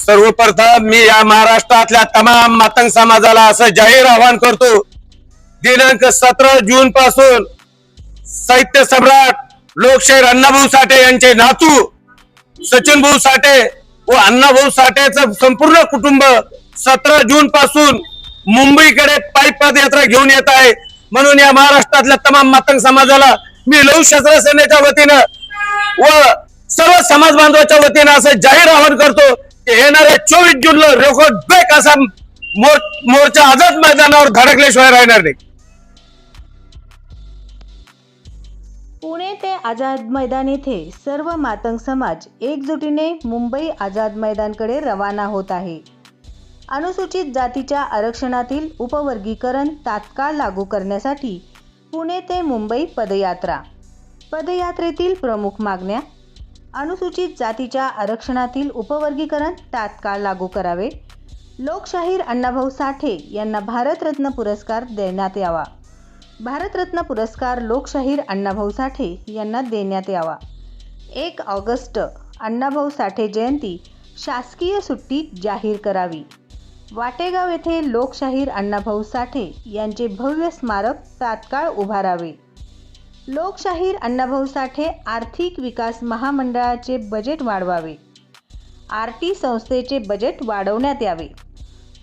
सर्वप्रथम मी या महाराष्ट्रातल्या तमाम मातंग समाजाला असं जाहीर आवाहन करतो, दिनांक 17 जून पासून साहित्य सम्राट लोकशाहीर अण्णाभाऊ साठे यांचे नातू सचिन भाऊ साठे व अण्णाभाऊ साठेचं संपूर्ण कुटुंब 17 जून पासून मुंबईकडे पायी पदयात्रा घेऊन येत आहे। म्हणून या महाराष्ट्रातल्या तमाम मातंग समाजाला मी लौहशस्त्र सेनेच्या वतीनं व सर्व समाज बांधवाच्या वतीनं असं जाहीर आवाहन करतो की येणाऱ्या 24 जूनला रेकॉर्ड ब्रेक असा मोर्चा आझाद मैदानावर धडकल्याशिवाय राहणार नाही। पुणे ते आझाद मैदान येथे सर्व मातंग समाज एकजुटीने मुंबई आझाद मैदानकडे रवाना होत आहे। अनुसूचित जातीच्या आरक्षणातील उपवर्गीकरण तात्काळ लागू करण्यासाठी पुणे ते मुंबई पदयात्रा। पदयात्रेतील प्रमुख मागण्या: अनुसूचित जातीच्या आरक्षणातील उपवर्गीकरण तात्काळ लागू करावे, लोकशाहीर अण्णाभाऊ साठे यांना भारतरत्न पुरस्कार देण्यात यावा, भारतरत्न पुरस्कार लोकशाहीर अण्णाभाऊ साठे यांना देण्यात यावा, 1 ऑगस्ट अण्णाभाऊ साठे जयंती शासकीय सुट्टी जाहीर करावी, वाटेगाव येथे लोकशाहीर अण्णाभाऊ साठे यांचे भव्य स्मारक तात्काळ उभारावे, लोकशाहीर अण्णाभाऊ साठे आर्थिक विकास महामंडळाचे बजेट वाढवावे, आरटी संस्थेचे बजेट वाढवण्यात यावे,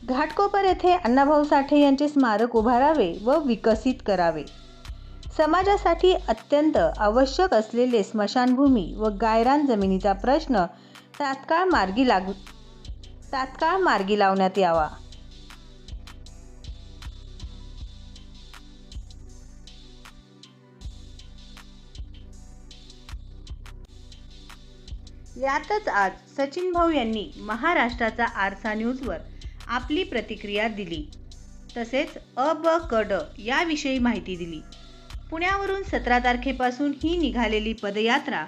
घाटकोपर येथे अण्णाभाऊ साठे यांचे स्मारक उभारावे व विकसित करावे, समाजासाठी अत्यंत आवश्यक असलेले स्मशानभूमी व गायरान जमिनीचा प्रश्न तात्काळ मार्गी लावण्यात यावा। यातच आज सचिन भाऊ यांनी महाराष्ट्राचा आरसा न्यूजवर आपली प्रतिक्रिया दिली, तसेच क.ड याविषयी माहिती दिली। पुण्यावरून 17 तारखेपासून ही निघालेली पदयात्रा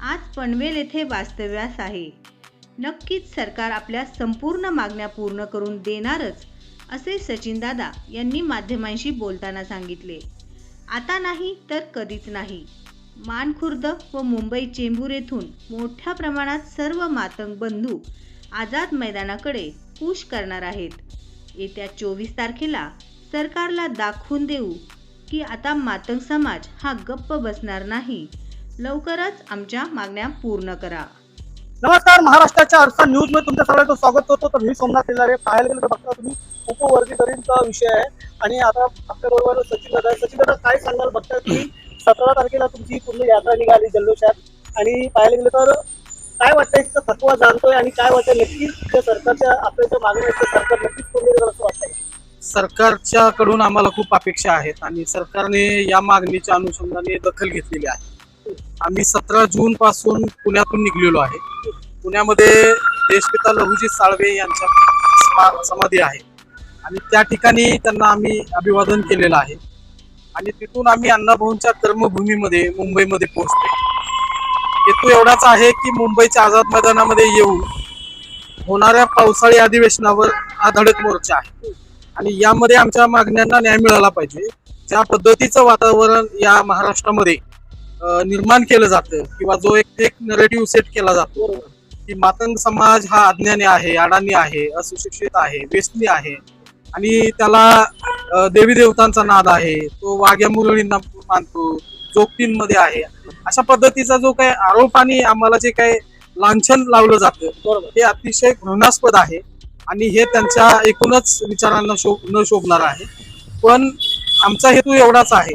आज पनवेल येथे वास्तव्यास आहे। नक्कीच सरकार आपल्या संपूर्ण मागण्या पूर्ण करून देणारच, असे सचिनदादा यांनी माध्यमांशी बोलताना सांगितले। आता नाही तर कधीच नाही। मानखुर्द व मुंबई चेंबूर येथून मोठ्या प्रमाणात सर्व मातंग बंधू आझाद मैदानाकडे कूच करणार आहेत। येत्या 24 तारखेला सरकारला दाखवून देऊ की आता मातंग समाज हा गप्प बसणार नाही, लवकरच आमच्या मागण्या पूर्ण करा। नमस्कार, महाराष्ट्राच्या आरसा न्यूज मध्ये तुमच्या सगळ्यांचं स्वागत करतो। तर मी सोमनाथ तेलारे। पाहायला गेलं तर बघता तुम्ही उपवर्गीकरणचा विषय आहे आणि आता आपल्याबरोबर सचिन दादा काय सांगाल? बघता तुम्ही 17 तारखेला तुमची पूर्ण यात्रा निघाली जल्लोषात आणि पाहायला गेलं तर काय वाटतंय, थकवा जाणतोय आणि काय वाटतं नक्कीच सरकारच्या आपल्या मागण्या सरकार नक्कीच पूर्ण करेल असं वाटतंय? सरकारच्या कडून आम्हाला खूप अपेक्षा आहेत आणि सरकारने या मागणीच्या अनुषंगाने दखल घेतलेली आहे। आम्ही 17 जून पासून पुण्यातून निघलेलो आहे। पुण्यामध्ये देशपिता लहुजी साळवे यांच्या समाधी आहे आणि त्या ठिकाणी त्यांना आम्ही अभिवादन केलेलं आहे आणि तिथून आम्ही अण्णाभाऊंच्या कर्मभूमीमध्ये मुंबईमध्ये पोहोचतो। हेतू एवढाच आहे की मुंबईच्या आझाद मैदानामध्ये येऊन होणाऱ्या पावसाळी अधिवेशनावर हा धडक मोर्चा आहे आणि यामध्ये आमच्या मागण्यांना न्याय मिळाला पाहिजे। ज्या पद्धतीचं वातावरण या महाराष्ट्रामध्ये निर्माण केलं जातं किंवा जो एक नरेटिव्ह सेट केला जातो की मातंग समाज हा अज्ञानी आहे, अडाणी आहे, असुशिक्षित आहे, व्यसनी आहे आणि त्याला देवी देवतांचा नाद आहे, तो वाघ्या मुरळींना मानतो, जोगतींमध्ये आहे, अशा पद्धतीचा जो काही आरोप आणि आम्हाला जे काही लांछन लावलं जातं हे अतिशय घृणास्पद आहे आणि हे त्यांच्या एकूणच विचारांना न शोभणार आहे। पण आमचा हेतू एवढाच आहे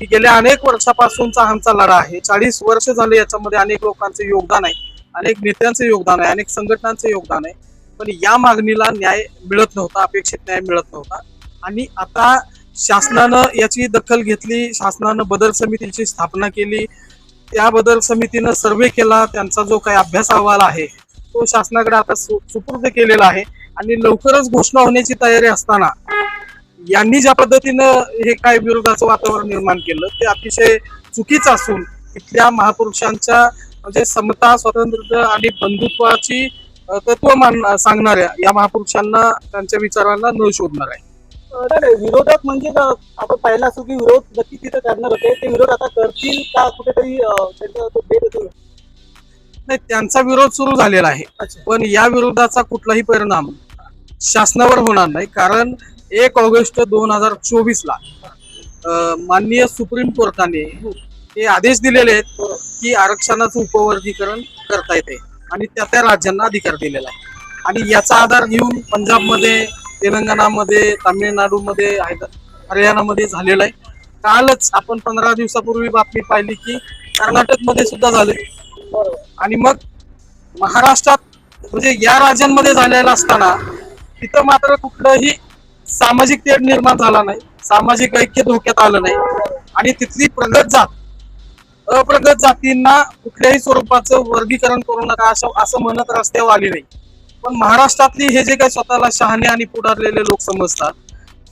की गेल्या अनेक वर्षापासूनचा आमचा लढा आहे। 40 वर्ष झाले याच्यामध्ये अनेक लोकांचे योगदान आहे, अनेक नेत्यांचे योगदान आहे, अनेक संघटनांचे योगदान आहे, पण या मागणीला न्याय मिळत नव्हता, अपेक्षित न्याय मिळत नव्हता आणि आता शासनानं याची दखल घेतली, शासनानं बदल समितीची स्थापना केली, त्या बदल समितीनं सर्वे केला, त्यांचा जो काही अभ्यास अहवाल आहे तो शासनाकडे आता सुपूर्द केलेला आहे आणि लवकरच घोषणा होण्याची तयारी असताना यांनी ज्या पद्धतीनं हे काय विरोधाचं वातावरण निर्माण केलं ते अतिशय चुकीचं असून इथल्या महापुरुषांच्या म्हणजे समता, स्वातंत्र्य आणि बंधुत्वाची तत्व सांगणाऱ्या या महापुरुषांना त्यांच्या विचारांना न शोधणार आहे। विरोधक म्हणजे आपण पाहिला असू की विरोध नक्की तिथे करणार होते, ते विरोध आता करतील का? कुठेतरी नाही, त्यांचा विरोध सुरू झालेला आहे. अच्छा. पण या विरोधाचा कुठलाही परिणाम शासनावर होणार नाही. कारण 1 ऑगस्ट 2024 ला माननीय सुप्रीम कोर्टाने हे आदेश दिलेले आहेत की आरक्षणाचं उपवर्गीकरण करता येते आणि त्या राज्यांना अधिकार दिलेला आहे. आणि याचा आधार घेऊन पंजाबमध्ये, तेलंगणामध्ये, तामिळनाडूमध्ये, हरियाणामध्ये झालेला आहे. कालच आपण 15 दिवसापूर्वी बातमी पाहिली की कर्नाटकमध्ये सुद्धा झाले. आणि मग महाराष्ट्रात म्हणजे या राज्यांमध्ये झालेला असताना तिथं मात्र कुठलंही सामाजिक तेढ निर्माण झाला नाही, सामाजिक ऐक्य धोक्यात आलं नाही आणि तिथली प्रगत जात अप्रगत जातींना कुठल्याही स्वरूपाचं वर्गीकरण करू नका असं म्हणत रस्त्यावर आले नाही. पण महाराष्ट्रातली हे जे काही स्वतःला शहाणे आणि पुढारलेले लोक समजतात,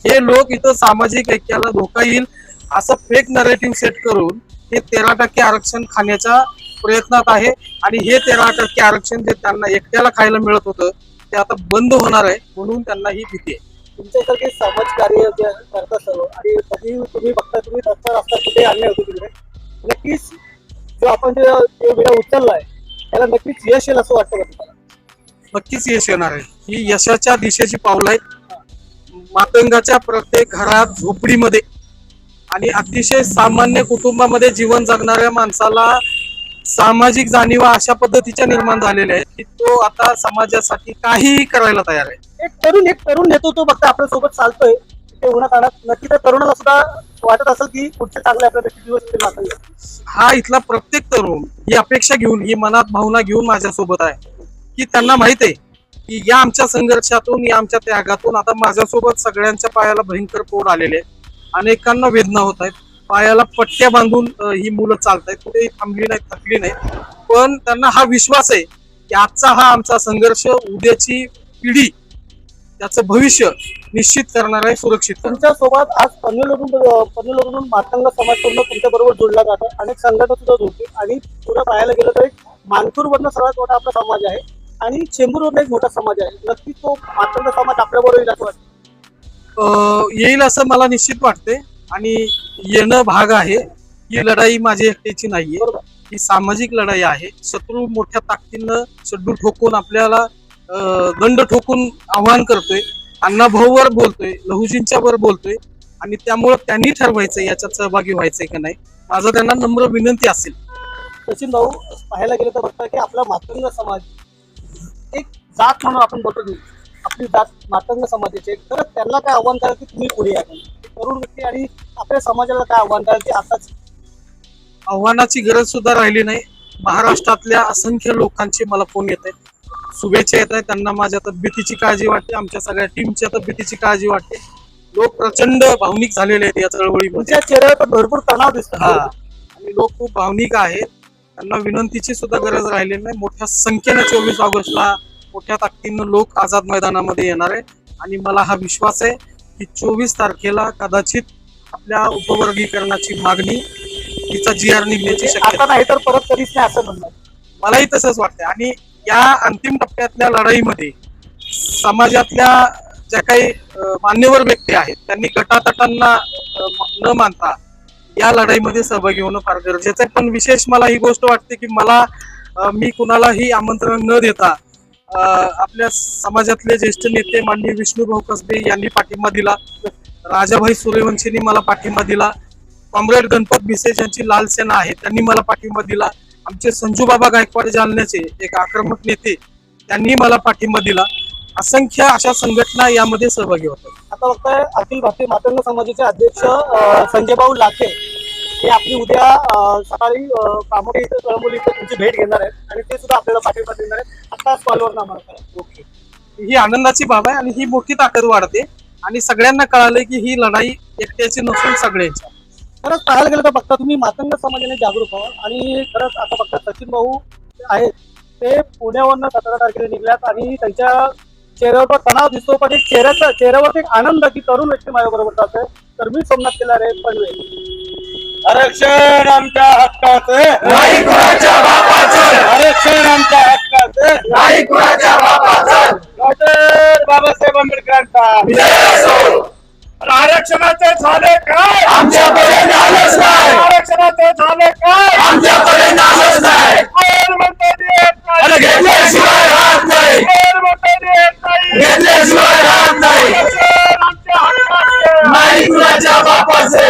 हे लोक इथं सामाजिक ऐक्याला धोका येईल असं फेक नरेटिव्ह सेट करून हे 13% आरक्षण खाण्याच्या प्रयत्नात आहे. आणि हे 13% आरक्षण जे त्यांना एकट्याला खायला मिळत होतं ते आता बंद होणार आहे, म्हणून त्यांना ही भीती आहे. तुमच्यासारखे समाज कार्य जे करता सर्व आणि कधी तुम्ही बघता, तुम्ही तत्पर असता कुठे आणले होते तिकडे, नक्कीच जो आपण जे विडा उचललाय त्याला नक्कीच यश येईल असं वाटतं का तुम्हाला? नक्कीच यश येणार आहे. ही यशाच्या दिशेची पावलं आहेत. मातंगाच्या प्रत्येक घरात, झोपडीमध्ये आणि अतिशय सामान्य कुटुंबामध्ये जीवन जगणाऱ्या माणसाला सामाजिक जाणीवा अशा पद्धतीच्या निर्माण झालेल्या आहेत की तो आता समाजासाठी काहीही करायला तयार आहे. एक तरुण नेतृत्व बघता आपल्या सोबत चालतोय ते उन्हात, नक्की त्या तरुणाला सुद्धा वाटत असेल की पुढचे चांगले आपल्याला दिवस येतील असं. हा इथला प्रत्येक तरुण ही अपेक्षा घेऊन, ही मनात भावना घेऊन माझ्यासोबत आहे की त्यांना माहित आहे की या आमच्या संघर्षातून, या आमच्या त्यागातून आता माझ्यासोबत सगळ्यांच्या पायाला भयंकर पोड आलेले आहे. अनेकांना वेदना होत आहेत. पायाला पट्ट्या बांधून ही मुलं चालतायत, कुठेही थांबली नाहीत, थकली नाहीत. पण त्यांना हा विश्वास आहे की आजचा हा आमचा संघर्ष उद्याची पिढी, त्याचं भविष्य निश्चित करणार आहे, सुरक्षित करणार. तुमच्या सोबत आज पनवेलवरून मातंग समाज पूर्ण तुमच्या बरोबर जोडला जातो. अनेक संघटना सुद्धा जोडते आणि पुढे पाहायला गेलं तर मानपूरवरनं सर्वात मोठा आपला समाज आहे आणि चेंबूरवरनं एक मोठा समाज आहे. नक्की तो मातंग समाज आपल्याबरोबर येईल असं वाटतं? येईल असं मला निश्चित वाटते आणि येणं भाग आहे. ही लढाई माझी एकट्याची नाहीये, ही सामाजिक लढाई आहे. शत्रू मोठ्या ताकदीनं शड्डू ठोकून आपल्याला दंड ठोकून आव्हान करतोय, अण्णाभाऊवर बोलतोय, लहुजींच्या वर बोलतोय आणि त्यामुळं त्यांनी ठरवायचं याच्यात सहभागी व्हायचंय का नाही. माझं त्यांना नम्र विनंती असेल. सचिन भाऊ, पाहायला गेलं तर बघता की आपला मातंग समाज एक जात म्हणून आपण बघतो, आपली जात मातंग समाजाची, तर त्यांना काय आव्हान कराल की तुम्ही पुढे या, तरुण व्यक्ती आणि आपल्या समाजाला काय आव्हान कराल की आताच? आव्हानाची गरज सुद्धा राहिली नाही. महाराष्ट्रातल्या असंख्य लोकांचे मला फोन येत आहेत, शुभेच्छा येत आहेत. त्यांना माझ्या तब्येतीची काळजी वाटते, आमच्या सगळ्या टीमच्या तब्येतीची काळजी वाटते. लोक प्रचंड भावनिक झालेले आहेत या चळवळीमध्ये. तुमच्या चेहऱ्यावर भरपूर तणाव दिसतो. हा, आणि लोक खूप भावनिक आहेत. त्यांना विनंतीची सुद्धा गरज राहिलेली नाही. मोठ्या संख्येने 24 ऑगस्टला मोठ्या ताकदीनं लोक आझाद मैदानामध्ये येणार आहे आणि मला हा विश्वास आहे की 24 तारखेला कदाचित आपल्या उपवर्गीकरणाची मागणी, तिचा GR निघण्याची शक्यता नाही तर परत कधीच नाही असं म्हणणार. मलाही तसंच वाटतंय. आणि या अंतिम टप्प्यातल्या लढाईमध्ये समाजातल्या ज्या काही मान्यवर व्यक्ती आहेत त्यांनी गटातटांना न मानता या लढाईमध्ये सहभागी होणं फार गरजेचं आहे. पण विशेष मला ही गोष्ट वाटते की मी कुणालाही आमंत्रण न देता आपल्या समाजातले ज्येष्ठ नेते माननीय विष्णुभाऊ कसबे यांनी पाठिंबा दिला, राजाभाई सूर्यवंशींनी मला पाठिंबा दिला, कॉम्रेड गणपत भिसे ज्यांची लाल सेना आहे त्यांनी मला पाठिंबा दिला, आमचे संजूबाबा गायकवाड जालन्याचे एक आक्रमक नेते त्यांनी मला पाठिंबा दिला. असंख्य अशा संघटना यामध्ये सहभागी होतात. आता बघताय अखिल भारतीय मातंग समाजाचे अध्यक्ष संजय भाऊ लाखे हे आपली उद्या सकाळी कामोठे इथे कळंबोली इथे तुमची भेट घेणार आहेत आणि ते सुद्धा आपल्याला पाठिंबा देणार आहेत. आता कॉलवर आम्हाला ओके, ही आनंदाची बाब आहे आणि ही मोठी ताकद वाढते आणि सगळ्यांना कळालंय की ही लढाई एकट्याची नसून सगळ्यांची. खरंच पाहायला गेलं तर बघता तुम्ही मातंग समाजाने जागरूक व्हा आणि खरंच आता बघता सचिन भाऊ आहेत ते पुण्यावरनं 17 तारखेला निघल्यात आणि त्यांच्या चेहऱ्यावर तणाव दिसतो, पण एक चेहऱ्यावर एक आनंद की तरुण व्यक्ती माझ्या बरोबर जातोय. तर मी सोमनाथ केला रे पनवेल. आरक्षण आमच्या हक्काचं, नाही कुणाच्या बापाचं. आरक्षण आमच्या हक्काचं, नाही कुणाच्या बापाचं. डॉक्टर बाबासाहेब आंबेडकरांचा विजय असो. आरक्षणाचे झाले काय आमच्यापर्यंत आलंच नाही आरक्षणाचे झाले काय आमच्यापर्यंत आलंच नाही अरे घेतल्याशिवाय राहत नाही घेतल्याशिवाय राहत नाही नाही कुणाच्या बापाचे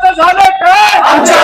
झालं काय आमच्या